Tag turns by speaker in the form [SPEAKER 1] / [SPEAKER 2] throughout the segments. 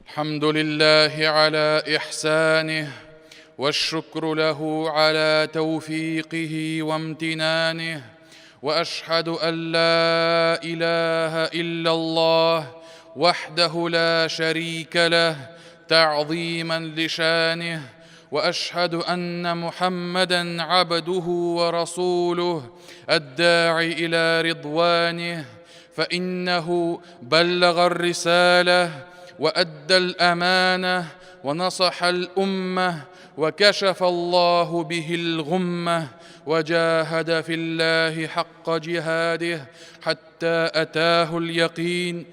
[SPEAKER 1] الحمد لله على إحسانه والشكر له على توفيقه وامتنانه وأشهد أن لا إله إلا الله وحده لا شريك له تعظيما لشانه وأشهد أن محمدا عبده ورسوله الداعي إلى رضوانه فإنه بلغ الرسالة وأدى الأمانة ونصح الأمة وكشف الله به الغمة وجاهد في الله حق جهاده حتى أتاه اليقين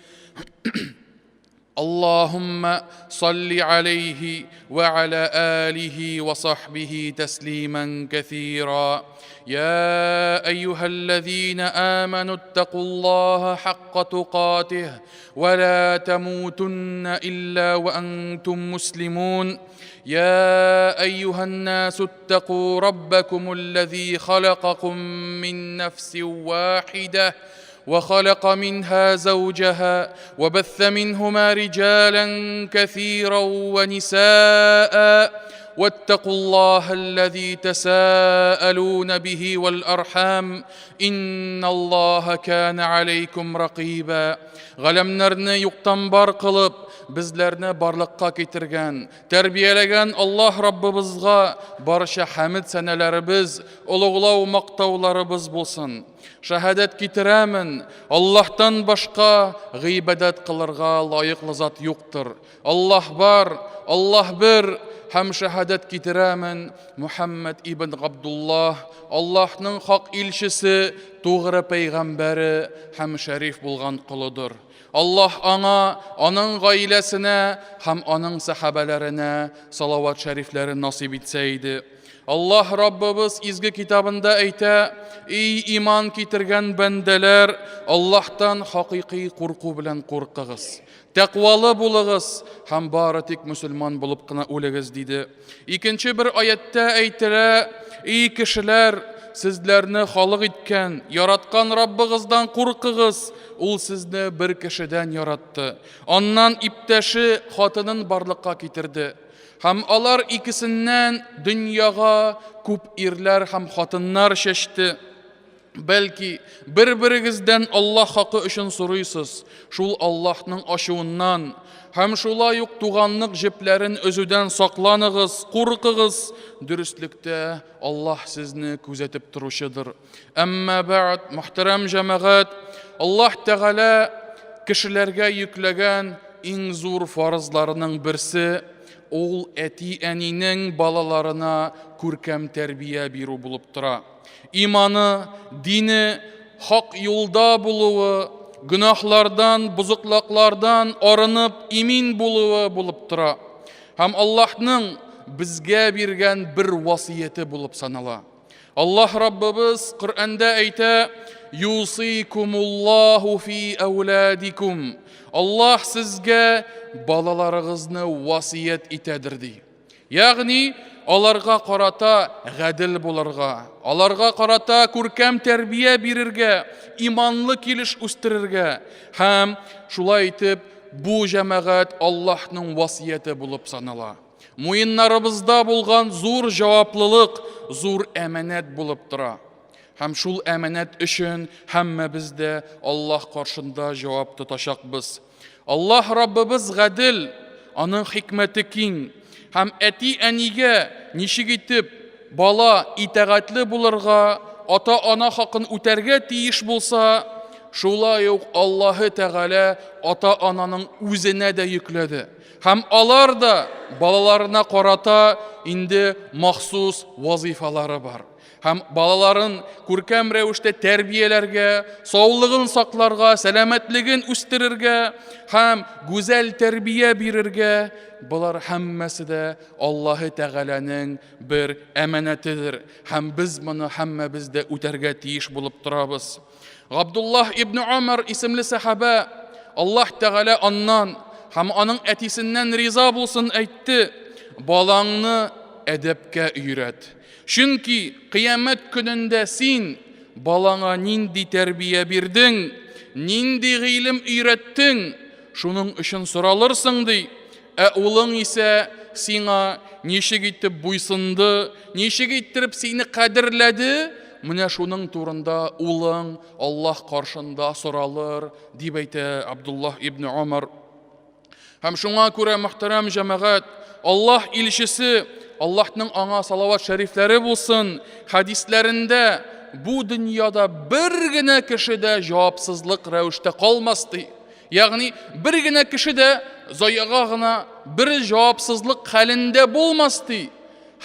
[SPEAKER 1] اللهم صل عليه وعلى آله وصحبه تسليما كثيرا يا أيها الذين آمنوا اتقوا الله حق تقاته ولا تموتن إلا وأنتم مسلمون يا أيها الناس اتقوا ربكم الذي خلقكم من نفس واحدة وخلق منها زوجها وبث منهما رجالا كثيرا ونساء واتقوا الله الذي تساءلون به والأرحام إن الله كان عليكم رقيبا غلمنرني يقتنبار قلب bizlarni barliqqa keltirgan, tarbiyalagan Alloh Rabbimizga barcha hamd sanalarimiz, ulug'lov maqtovlarimiz bo'lsin. Shahadat ketiraman, Allohdan boshqa g'ibodat qilirga loyiqli zot yo'qdir. Alloh bor, Alloh bir. Ham shahadat ketiraman, Muhammad ibn Abdullah Allohning haq elchisi, to'g'ri payg'ambari ham sharif bo'lgan qulidir. Allah ona, onun gailesine, hem onun sahabelerine salavat şerifleri nasip etseydi. Allah Rabbimiz izgi kitabında ayta, ey iman ketirgen bendeler, Allah'tan hakiki korku bilen korkağız. Takvalı bulağız, hem baratik Müslüman bulup kına uleğiz dedi. İkinci bir ayette aytira, ey kişiler, sizlerini halık etken, yaratkan Rabbinizden korkağız. Ул sizni bir kişiden yarattı. Ondan ipteşi hatının barlıkka getirdi. Hem alar ikisinden dünyaga küp irler hem hatınlar şeşti. Belki bir-birinizden Allah hakkı için soruysuz. Şul Allah'ın aşığından, hem şula yok tuğanlık jiplerin özüden saklanığız, korkığız. Dürüstlükte Allah sizni gözetip duruşudur. Amma ba'd, muhterem cemaat, Allah Teala kişilerge yüklegen en zor farzlarının birisi, ol eti-eninin balalarına көркем terbiye biru bulup tura. İmanı, dini, hak yolda buluğu, günahlardan, buzuklaklardan arınıp imin buluğu bulup tura. Hem Allah'ın bizge birgen bir vasiyeti bulup sanala. Allah Rabbimiz Kur'an'da ayta, Yusikumullahu fi evladikum. Allah sizge balalarınızı vasiyet itedirdi. Yani alarga qarata gadil bularga, alarga qarata көркем terbiye birirge, imanlı kiliş üstirirge. Hem şulay etip bu cemaat Allah'ın vasiyeti bulup sanala. Muyinlarımızda bulgan zor cavaplılık, zor emanet bulup tura. Hem şul emanet için hemme bizde Allah karşında cevap tutacakbız. Allah Rabbimiz gadil, onun hikmeti king. Hem eti-enige nişik etip bala itaatli bulurga, ata-ana hakkın üterge tiyiş bulsa, şula yok Allah'ı Teala ata-ananın üzerine de yükledi. Hem alar da balalarına qarata indi mahsus vazifaları var. Hem balaların көркем revişte terbiyelerge, sağlığın saklarga, selametligin üstirirge, hem güzel terbiye birirge, bular hemmesi de Allah-u Teala'nın bir emanetidir. Hem biz bunu hemmemiz de üterge tiyiş bulup durabız. Abdullah ibn Ömer isimli sahabe, Allah Teala ondan, hem onun etisinden riza bulsun aytti, balağını edepke öğret. Çünkü kıyamet gününde sen balana nindi terbiye birdin, nindi ilim öğrettin, şunun için soralırsın dey. улың исә сиңа ничек итеп буйсынды, ничек итеп сине кадерләде, менә шуның турында улың Аллаһ каршында соралыр, дип әйтә Абдуллах ибн Умар. Һәм шуңа күрә, мөхтәрәм җәмәгать, Аллаһ илчесе, Аллаһның аңа салават шәрифләре булсын, хадисләрендә бу дөньяда бер генә кеше дә җавапсызлык рәвештә калмас ди. Ягъни бер генә кеше дә заяга гына бер җавапсызлык хәлендә булмас ди.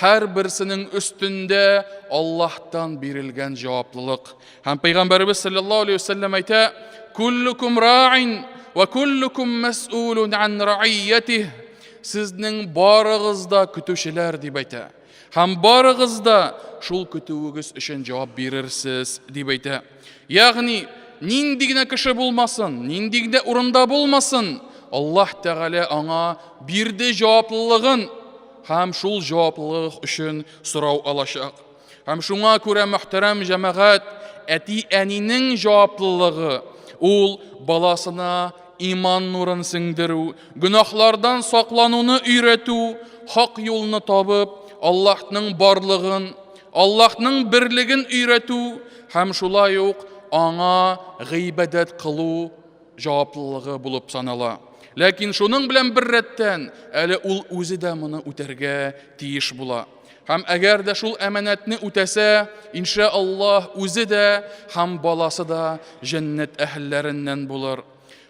[SPEAKER 1] Һәр берсенең өстендә Аллаһтан бирелгән җаваплылык. Һәм Пәйгамбәрбез саллаллаһу алейхи ва саллям әйтә: "Куллукум ра'ин ва куллукум мас'улун ан ра'iyyatihi." Сезнең барыгыз да көтүчеләр дип әйтә. Һәм барыгыз да шул көтүегез өчен җавап бирерсез дип әйтә. Ягъни нинди генә кеше булмасын, нинди генә урында булмасын, Аллаһ Тәгалә аңа бирде җаваплылыгын, һәм шул җаваплылык өчен сорау алачак. Һәм шуңа күрә, мөхтәрәм җәмәгать, әти-әнинең җаваплылыгы ул баласына иман нурын сеңдерү, гөнаһлардан саклануны өйрәтү, хак юлны табып, Аллаһның барлыгын, Аллаһның берлеген өйрәтү һәм шулай ук аңа гыйбадәт кылу җаваплылыгы булып санала. Ләкин шуның белән бер рәттән әле ул үзе дә моны үтәргә тиеш була. Һәм әгәр дә шул әманәтне үтәсә, иншааллаһ үзе дә һәм баласы да җәннәт әһелләреннән булыр.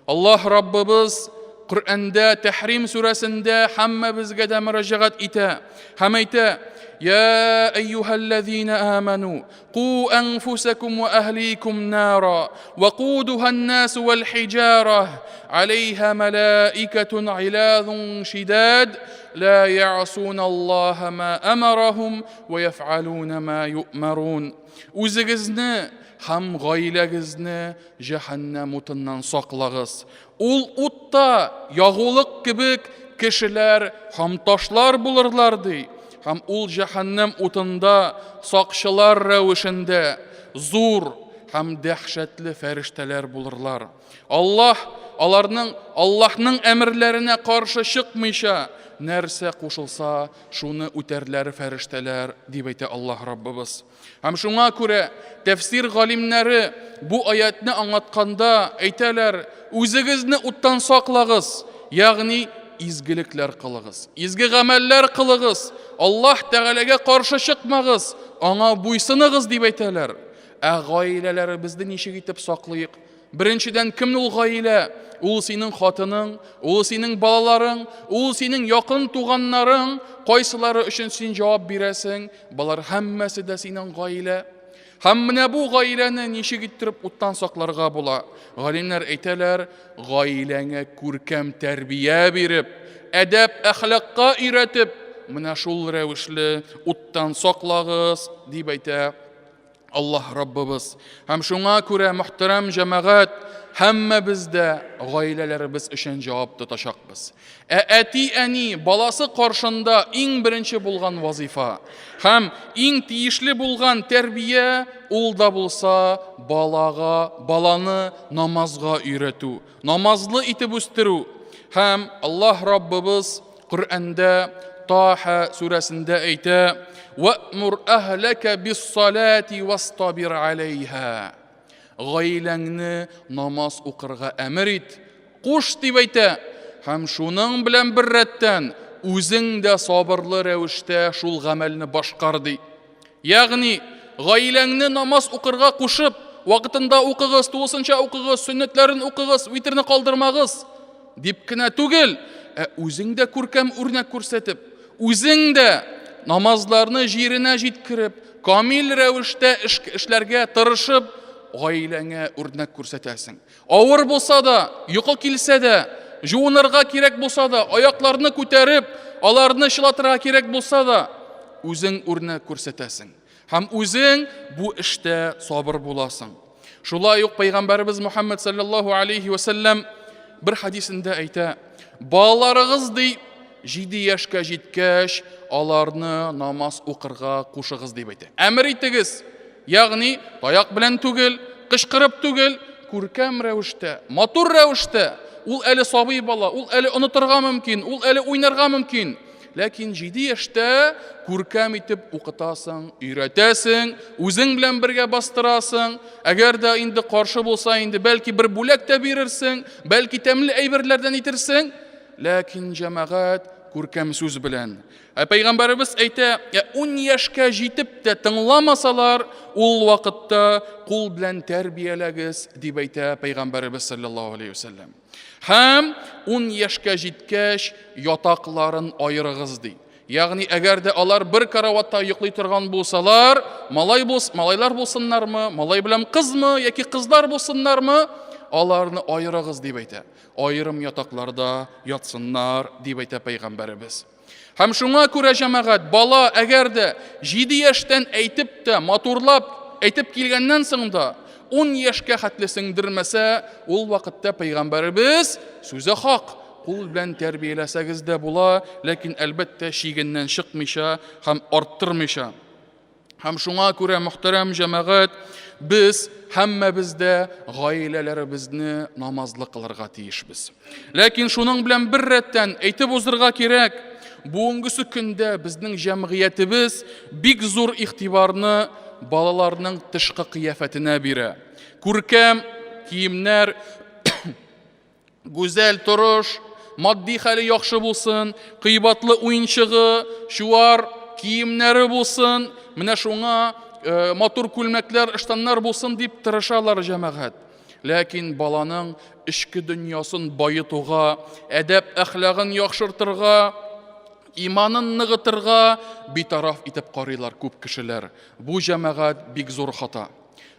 [SPEAKER 1] Аллаһ Раббыбыз Qur'anda Tahrim surasında hammamizga da mürajaat ita. Ham ayta: "Ya eyyuhallazina amanu qu anfusakum wa ahlikum nara wa quduha an-nas wal hijara 'alayha malaikatun 'iladun shidad la ya'suna Allaha ma amarahum wa yaf'aluna ma yu'marun." O'zingizni ham g'oilangizni jahannam o'tidan saqlag'iz. Ул утта ягулык кебек кешеләр һәм ташлар булырлар ди. Һәм ул җәһәннәм утында сакчылар рәвешендә зур һәм дәһшәтле фәрештәләр булырлар. Аллаһның әмерләренә каршы чыкмыйча, нәрсә кушылса, шуны үтәрләр фәрештәләр, дип әйтә Аллаһ Раббыбыз. Һәм шуңа күрә тәфсир галимнәре бу аятны аңлатканда әйтәләр: "Үзегезне уттан саклагыз, ягъни изгелекләр кылыгыз, изге гамәлләр кылыгыз, Аллаһ Тәгаләгә каршы чыкмагыз, аңа буйсыныгыз", дип әйтәләр. Гаиләләребезне ничек итеп саклыйк? Беренчедән, кем ул гаилә? Ул синең хатының, ул синең балаларың, ул синең якын туганнарың, кайсылары өчен син җавап бирәсең? Балар һәммәсе дә синең гаилә. Һәм менә бу гаиләне ничек итеп уттан сакларга була? Галимнәр әйтәләр: гаиләңә күркәм тәрбия биреп, әдәп, әхлакка өйрәтеп, менә шул рәвешле уттан саклагыз, дип әйтә Аллаһ Раббыбыз. Һәм шуңа күрә, мөхтәрәм җәмәгать, һәммәбез дә гаиләләребез өчен җавап тотачакбыз. Әти-әни баласы каршында иң беренче булган вазифа һәм иң тиешле булган тәрбия ул да булса баланы намазга өйрәтү, намазлы итеп үстерү. Һәм Аллаһ Раббыбыз Qur'анда Таха сурасында әйтә: "Ва'мур ахлака бис-салати вастабир 'алейха." Гаиләңне намаз укырга әмер ит, куш, дип әйтә. Һәм шуның белән бер рәттән үзең дә сабырлы рәвештә шул гамәлне башкар ди. Ягъни гаиләңне намаз укырга кушып, вакытында укыгыз, тулысынча укыгыз, сөннәтләрен укыгыз, витрне калдырмагыз дип кенә түгел, үзең дә күркәм үрнәк күрсәтеп, үзең дә намазларны җиренә җиткереп, камил рәвештә эшләргә тырышып, гаиләңә үрнәк күрсәтәсең. Авыр булса да, йокы килсә дә, жуынырга кирәк булса да, аякларны күтәреп, аларны чылатырга кирәк булса да, үзең үрнәк күрсәтәсең. Һәм үзең бу эштә сабыр буласың. Шулай ук Пәйгамбәрбез Мөхәммәд саллаллаһу алейхи ва саллям бер хадисендә әйтә: "Балаларыгыз ди 7 яшькә җиткәч, аларны намаз укырга кушыгыз", дип әйтә. Әмер итегез. Ягъни таяк белән түгел, кычкырып түгел, күркәм рәвештә, матур рәвештә ул әле сабый бала, ул әле онытырга мөмкин, ул әле уйнарга мөмкин. Ләкин 7 яшьтә күркәм итеп укытасың, өйрәтәсең, үзең белән бергә бастырасың. Әгәр дә инде каршы булса, инде бәлки бер бүләк тә бирерсең, бәлки тәмле әйберләрдән итерсең. Ләкин җәмәгать күркәм сүз белән. Пәйгамбәребез әйтә, 10 яшькә җитеп тә тыңламасалар, ул вакытта кул белән тәрбияләгез дип әйтә Пәйгамбәребез саллаллаһу алейхи ва саллям. Һәм 10 яшькә җиткәч ятакларын айырыгыз ди. Ягъни әгәр дә алар бер караватта йоклый торган булсалар, малайлар булсыннармы, малай белән кызмы яки кызлар булсыннармы, аларны айырыгыз дип әйтә. Айрым ятакларда ятсыннар дип әйтә Пәйгамбәребез. Һәм шуңа күрә җәмәгать, бала әгәр дә 7 яшьтән әйтеп тә матурлап әйтеп килгәннән соң да 10 яшькә хәтле сеңдермәсә, ул вакытта Пәйгамбәребез сүзе хак. Кул белән тәрбияләсәгез дә була, ләкин әлбәттә шигеннән чыкмыйча һәм арттырмыйча. Һәм шуңа күрә мөхтәрәм җәмәгать, без һәммәбез дә гаиләләребезне намазлы кылырга тиешбез. Ләкин шуның белән бер рәттән әйтеп узырга кирәк, бүгенге көндә безнең җәмгыятебез бик зур игътибарны балаларның тышкы кыяфәтенә бирә. Күркәм киемнәр, гүзәл торыш, матди хәле яхшы булсын, кыйбатлы уенчыгы, шуар киемнәре булсын, менә шуңа матур күлмәкләр, ыштаннар булсын дип тырышалар җәмәгать. Ләкин баланың эчке дөньясын байытуга, әдәп әхлагын яхшыртырга, иманын ныгытырга битараф итеп карыйлар күп кешеләр. Бу җәмәгать бик зур хата.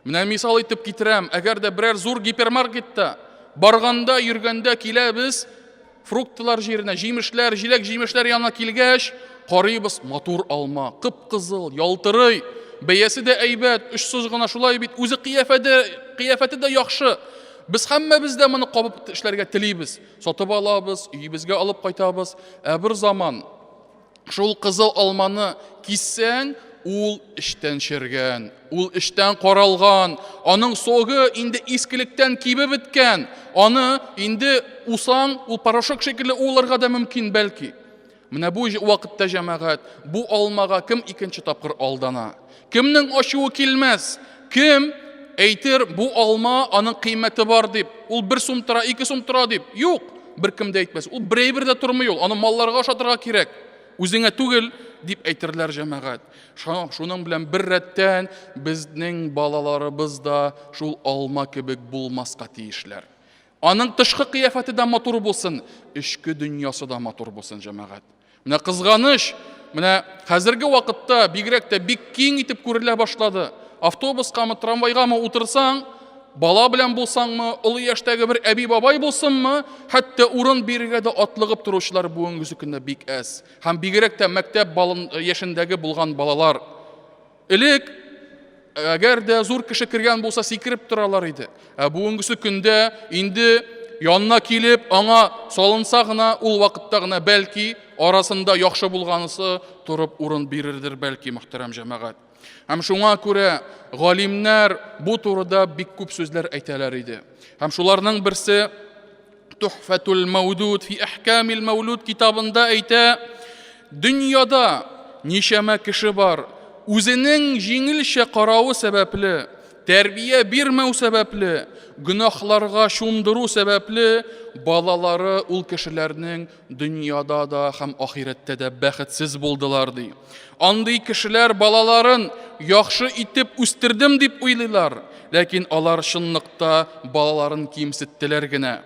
[SPEAKER 1] Менә мисал итеп китерәм, әгәр дә берәр зур гипермаркетта барганда, йөргәндә киләбез, фруктылар җиренә, җимешләр, җиләк җимешләр янына килгәч, карыйбыз, матур алма, кып-кызыл, ялтырый, бәясе дә әйбәт, өчсез гына шулай бит, үзе кыяфәте дә яхшы. Без һәммәбез дә моны кабып эшләргә телибез. Сатып алабыз, өебезгә алып кайтабыз. Бер заман шул кызыл алманы киссәң, ул эштән шергән, ул эштән каралган, аның согы инде искелектән кибеп беткән. Аны инде усаң, ул порошок шикелле уларга да мөмкин бәлки. Менә бу вакытта җәмәгать, бу алмага кем икенче тапкыр алдана? Кемнең ачуы килмәс? Кем әйтер, бу алма аның кыйммәте бар дип, ул 1 сум тора, 2 сум тора дип? Юк, беркем дә әйтмәс. Ул берәйбер дә тормый ул, аны малларга ашатырга кирәк. Үзеңә түгел дип әйтерләр җәмәгать. Шуның белән бер рәттән безнең балаларыбыз да шул алма кебек булмаска тиешләр. Аның тышкы кыяфәте дә матур булсын, эчке дөньясы да матур булсын җәмәгать. Менә кызганыч, менә хәзерге вакытта бигрәк тә бик киң итеп күрелә башлады. Автобускамы, трамвайгамы утырсаң, бала белән булсаңмы, олы яшьтәге бер әби бабай булсынмы, хәтта урын бирергә дә атлыгып торучылар бүгенге көндә бик әз. Һәм бигрәк тә мәктәп яшендәге булган балалар. Элек әгәр дә зур кеше кергән булса, сикереп торалар иде. Бүгенге көндә инде янына килеп, аңа салынса гына, ул вакытта гына бәлки арасында яхшы булганысы турып урын бирердер бәлки, мөхтәрәм җәмәгать. Һәм шуңа күрә галимнәр бу турыда бик күп сүзләр әйтәләр иде. Һәм шуларның берсе Тухфатул Мавдуд фи Ахкамил Мавлуд китабында әйтә, дөньяда нишәмә кеше бар, үзенең җиңелчә каравы сәбәпле, тәрбия бирмәү сәбәпле, гөнаһларга шундыру сәбәпле балалары ул кешеләрнең дөньяда да һәм ахирәттә дә бәхетсез булдылар ди. Андый кешеләр балаларын яхшы итеп үстердем дип уйлыйлар, ләкин алар чынлыкта балаларын кимсеттеләр генә.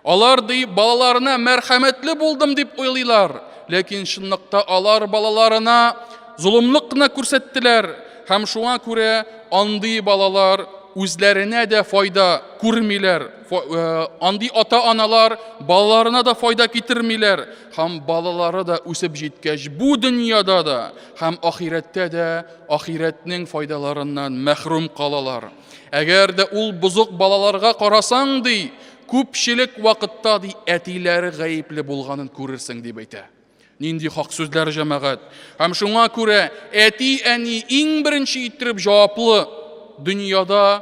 [SPEAKER 1] Алар ди балаларына мәрхәмәтле булдым дип уйлыйлар, ләкин чынлыкта алар балаларына зулымлык кына күрсәттеләр. Һәм шуңа күрә андый балалар үзләренә дә файда күрмиләр. Андый ата-аналар балаларына да файда китермиләр. Һәм балалары да үсеп җиткәч, бу дөньяда да һәм ахирәттә дә ахирәтнең файдаларыннан мәхрүм калалар. Әгәр дә ул бузык балаларга карасаң ди, күпчелек вакытта ди әтиләре гаепле булганын күрерсең дип әйтә. Нинди хак сүзләр җәмәгать. Һәм шуңа күрә әти-әни иң беренче иттереп җаваплы дөньяда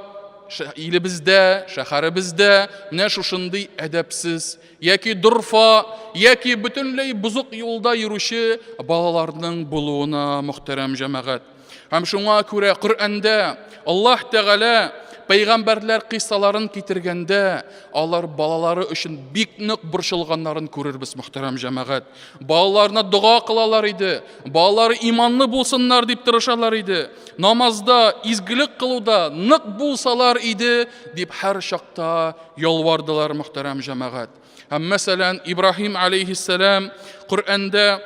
[SPEAKER 1] илебездә, шәһәребездә менә шушындый әдәпсез яки дурфа, яки бөтенләй бузык юлда йөрүче балаларның булуына, мөхтәрәм җәмәгать. Һәм шуңа күрә Коръәндә Аллаһ Тәгалә пәйгамбәрләр кыйссаларын китергәндә, алар балалары өчен бик нык борчылганнарын күрербез, мөхтәрәм җәмәгать. Балаларына дуга кылалар иде, балалары иманлы булсыннар дип тырышалар иде. Намазда, изгелек кылуда нык булсалар иде дип һәр чакта ялвардылар, мөхтәрәм җәмәгать. Һәм мәсәлән, Ибраһим алейһиссалам Коръәндә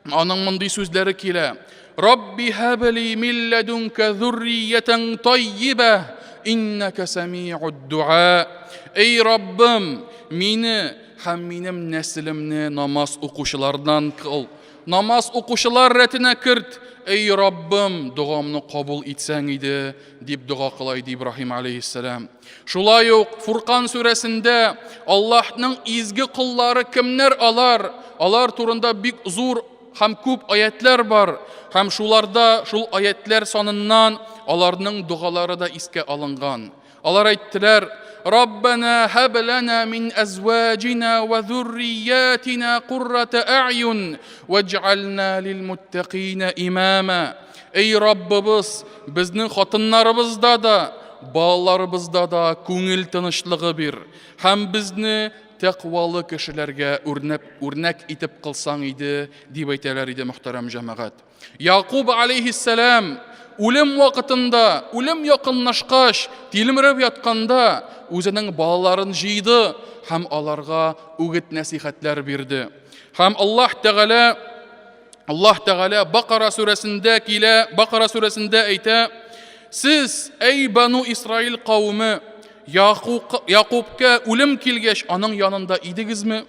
[SPEAKER 1] аның мондый сүзләре килә: Рабби һабли мин ләдүнкә зурриятан таййиба иннәка самиуд дуа. Эй Раббым, мине һәм минем нәселемне намаз укучылардан кыл. Намаз укучылар рәтенә керт. Эй Раббым, дугамны кабул итсәң иде, дип дуга кыла иде Ибраһим алейһиссалам. Шулай ук Фуркан сүрәсендә Аллаһның изге куллары кемнәр алар? Алар турында бик зур һәм күп аятлар бар. Һәм шуларда, шул аятлар саныннан аларның дугалары да искә алынган. Алар әйттеләр: Раббана һаб лана мин азваҗина ва зурриятина куррата а'юн ваҗ'ална лил муттақина имама. Эй Раббыбыз, безнең хатыннарыбызда да, балаларыбызда да күңел тынычлыгы бир. Һәм безне тәкъвалы кешеләргә үрнәк итеп кылсаң иде, дип әйтәләр иде, мөхтәрәм җәмәгать. Якуб алейһиссалам үлем вакытында, үлем якынлашкач, тилмереп ятканда, үзенең балаларын җыйды һәм аларга үгет нәсихәтләр бирде. Һәм Аллаһ Тәгалә Бакара сүрәсендә әйтә: Сез, эй Бану Исраил кавымы, Якубка үлем килгәч, аның янында идегезме?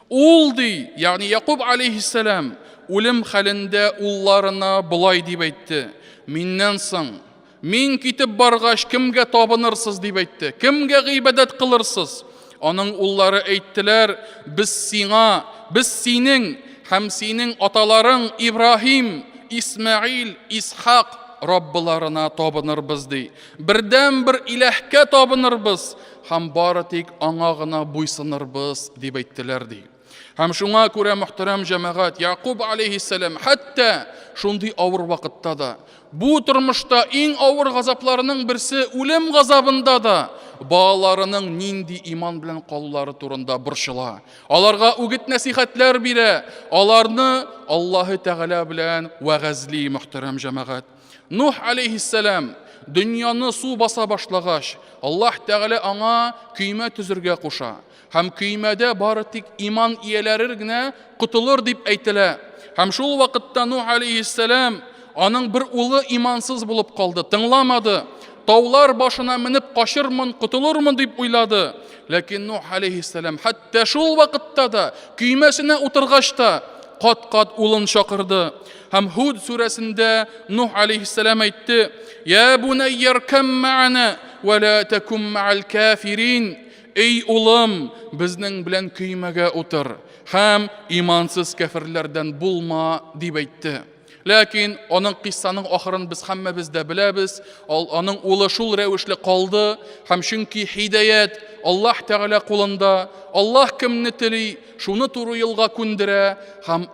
[SPEAKER 1] Ул ди, ягъни Якуб алейһиссалам, үлем хәлендә улларына булай дип әйтте: Миннән соң, мин китеп баргач, кемгә табынырсыз дип әйтте, кемгә гыйбадәт кылырсыз? Аның уллары әйттеләр: Без сиңа, без синең һәм синең аталарың Ибраһим, Исмаил, Исхак Раббыларына табынырбыз ди. Бердән бер иләһкә табынырбыз һәм бары тик аңа гына буйсынырбыз дип әйттеләр ди. Һәм шуңа күрә, мөхтәрәм җәмәгать, Якуб алейһиссалам хәтта шундый авыр вакытта да, бу тормышта иң авыр газапларының берсе үлем газабында да балаларының нинди иман белән калулары турында борчыла. Аларга үгет нәсихәтләр бирә, аларны Аллаһы Тәгалә белән вәгазли, мөхтәрәм җәмәгать. Нух алейһиссалам дөньяны су баса башлагач, Аллаһ Тәгалә аңа көймә төзергә куша. Һәм көймәдә бары тик иман ияләре генә кутылыр дип әйтелә. Һәм шул вакытта Нух алейһиссалам аның бер улы имансыз булып калды, тыңламады. Таулар башына менеп качырмын, кутылырмын дип уйлады. Ләкин Нух алейһиссалам хәтта шул вакытта да көймәсенә утыргач та кат-кат улын чакырды. Һәм Худ сүрәсендә Нух алейһиссалам әйтте: Я бунайяр кам ма'ана ва ла такум ма'ал кафирин. Эй улым, безнең белән көймәгә утыр һәм имансыз кафирләрдән булма дип әйтте. Ләкин аның кыссаның ахырын без һәммәбез дә беләбез. Аның улы шул рәвешле калды һәм чөнки һидаят Аллаһ Тәгалә кулында. Аллаһ кемне тели, шуны туры юлга күндерә һәм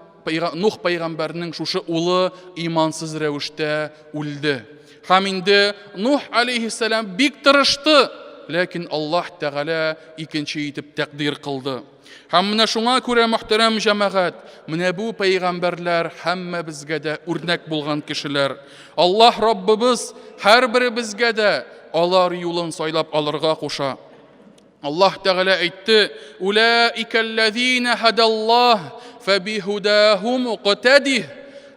[SPEAKER 1] Нух пәйгамбәрнең шушы улы имансыз рәвештә үлде. Һәм инде Нух алейһиссалам бик тырышты, ләкин Аллаһ Тәгалә икенче итеп тәкъдир кылды. Һәм менә шуңа күрә, мөхтәрәм җәмәгать, менә бу пәйгамбәрләр һәммәбезгә дә үрнәк булган кешеләр. Аллаһ Раббыбыз һәрберебезгә дә алар юлын сайлап алырга куша. Аллаһ Тәгалә әйтте: Улаикаллазина хадаллаһ фабихудаху муqtadih.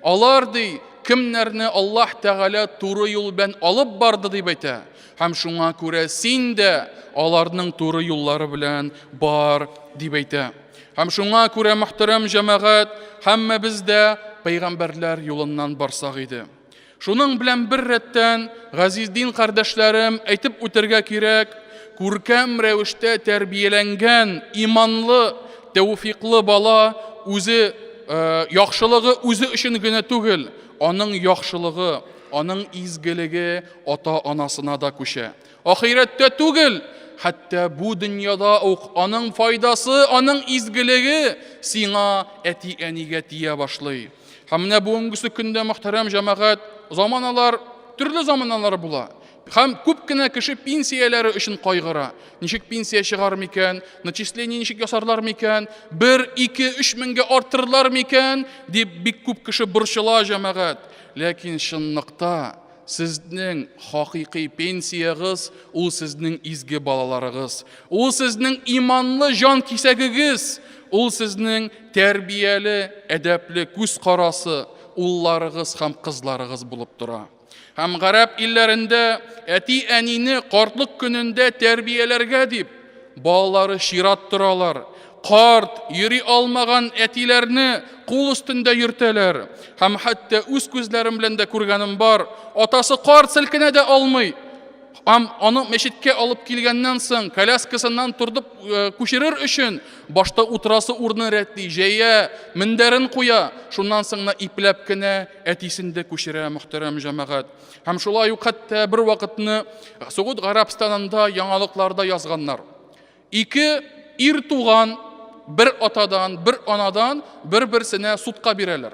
[SPEAKER 1] Алар ди, кемнәрне Аллаһ Тәгалә туры юл белән алып барды дип әйтә. Һәм шуңа күрә син дә аларның туры юллары белән бар дип әйтә. Һәм шуңа күрә, мөхтәрәм җәмәгать, һәммәбез дә пәйгамбәрләр юлыннан барсак иде. Шуның белән бер рәттән, газиз дин кардәшләрем, әйтеп үтәргә кирәк, күркәм рәвештә тәрбияләнгән, иманлы, тәвфиклы бала үзе яхшылыгы үзе өчен генә түгел, аның яхшылыгы, аның изгелеге ата-анасына да күчә. Ахирәттә түгел, хәтта бу дөньяда ук аның файдасы, аның изгелеге сиңа әти-әнигә тия башлый. Һәм менә бүгенге көндә мөхтәрәм җәмәгать, заманалар, төрле заманалар була. Һәм күп кенә кеше пенсияләре өчен кайгыра. Ничек пенсия чыгар микән, начисление ничек ясарлар микән, 1, 2, 3 меңгә арттырырлар микән дип бик күп кеше борчыла җәмәгать. Ләкин чынлыкта сезнең хакыйкый пенсиягыз ул сезнең изге балаларыгыз. Ул сезнең иманлы җан кисәгегез. Ул сезнең тәрбияле, әдәпле күз карасы, улларыгыз һәм кызларыгыз булып тора. Һәм гарәп илләрендә әти-әнине картлык көнендә тәрбияләргә дип балалары шират торалар. Карт, йөри алмаган әтиләрне кул өстендә йөртәләр. Һәм хәтта үз күзләрем белән дә күргәнем бар. Атасы карт селкенә дә алмый. Һәм аны мәчеткә алып килгәннән соң, коляскасыннан турдып күчерер өчен башта утрасы урны рәтли, җәя, мендәрен куя. Шуннан соң ипләп кенә әтисендә күчерә, мөхтәрәм җәмәгать. Һәм шулай ук хәтта бер вакытны Сауд Гарәбстанында яңалыкларда язганнар. 2 ир туган, бер атадан, бер анадан бер-берсенә судка бирәләр.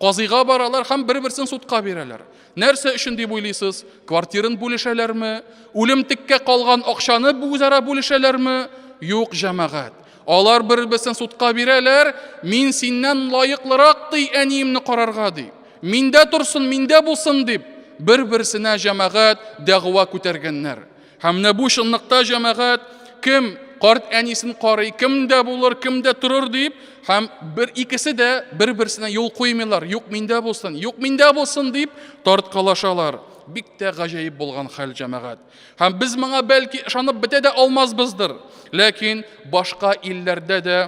[SPEAKER 1] Казыйга баралар һәм бер-берсен судка бирәләр. Нәрсә өчен дип уйлыйсыз? Квартирын бүлешәләрме? Үлем теккә калган акчаны үзара бүлешәләрме? Юк, җәмәгать. Алар бер-берсен судка бирәләр. Мин синнән лаеклырак ди әниемне карарга ди. Миндә турсын, миндә булсын дип бер-берсенә җәмәгать дәгъва күтәргәннәр. Һәм менә бу чынлыкта җәмәгать кем карт әнисен карый, кемдә булыр, кемдә торыр дип, һәм икесе дә бер-берсенә юл куймыйлар. Юк, миндә булсын дип тарткалашалар. Бик тә гаҗәеп булган хәл җәмәгать. Һәм без моңа бәлки ышанып бетә дә алмазбыздыр. Ләкин башка илләрдә дә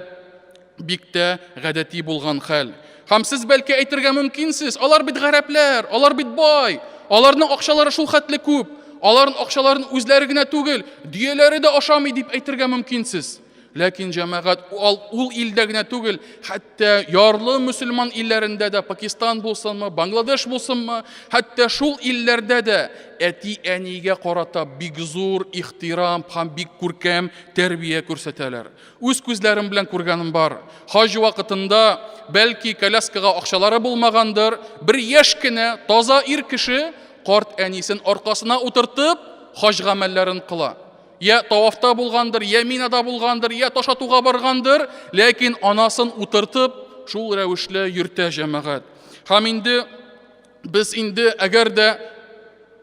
[SPEAKER 1] бик тә гадәти булган хәл. Һәм сез бәлки әйтергә мөмкинсез, алар бит гарәпләр, алар бит бай, аларның акчалары шул хәтле күп. Аларның акчаларын үзләре генә түгел, дияләре дә ашамый дип әйтергә мөмкинсез. Ләкин җәмәгать ул илдә генә түгел, хәтта ярлы мөселман илләрендә дә, Пакистан булсынмы, Бангладеш булсынмы, хәтта шул илләрдә дә әти-әнигә карата бик зур ихтирам һәм бик күркәм тәрбия күрсәтәләр. Үз күзләрем белән күргәнем бар. Хаҗ вакытында бәлки коляскага акчалары булмагандыр, бер яшь кенә таза ир кеше карт әнисен аркасына утыртып, хаҗ гамәлләрен кыла. Я тавафта булгандыр, я минада булгандыр, я ташатуга баргандыр, ләкин анасын утыртып, шул рәвешле йөртә җәмәгать. Һәм инде без әгәр дә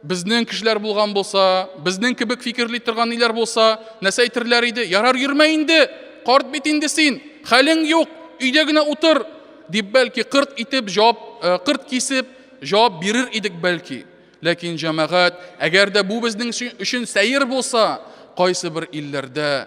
[SPEAKER 1] безнең кешеләр булган булса, безнең кебек фикерли торган иләр булса, нәрсә әйтерләр иде? Ярар, йөрмә инде, карт бит инде син, хәлең юк, өйдә генә утыр, дип бәлки кырт кисеп җавап бирер идек бәлки. Ләкин җәмәгать, әгәр дә бу безнең өчен сәер булса, кайсы бер илләрдә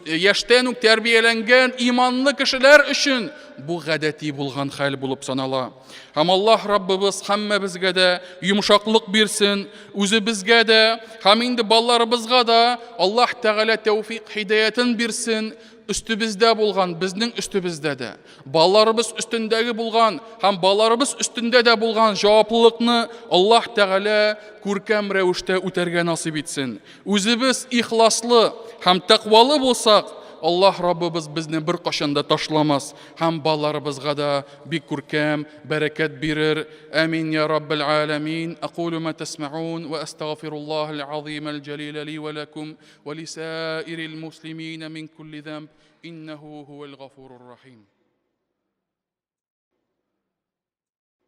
[SPEAKER 1] яшьтән үк тәрбияләнгән иманлы кешеләр өчен бу гадәти булган хәл булып санала. Һәм Аллаһ Раббыбыз һәммәбезгә дә йомшаклык бирсен, үзебезгә дә, һәм инде балаларыбызга да Аллаһ Тәгалә тәүфик, һидаятын бирсен. Üstübizdə bulğan, bizning üstübizdə də, ballarımız üstündəgi bulğan, həm ballarımız üstündə də bulğan cavablıqni Allah Teala күркәм рәвештә үтәргә насип итсен. Үзебез ихласлы һәм тәкъвалы булсак, Аллаһ Раббыбыз безне бер кашан да ташламас, һәм балларыбызга да бик күркәм бәрәкәт бирер. Амин я раббал аламин. Aqulu ma tasma'un wa astaghfirullah al-azim al-jalil li wa lakum wa li sa'iril muslimin min kulli dhanb innahu huwal ghafurur rahim.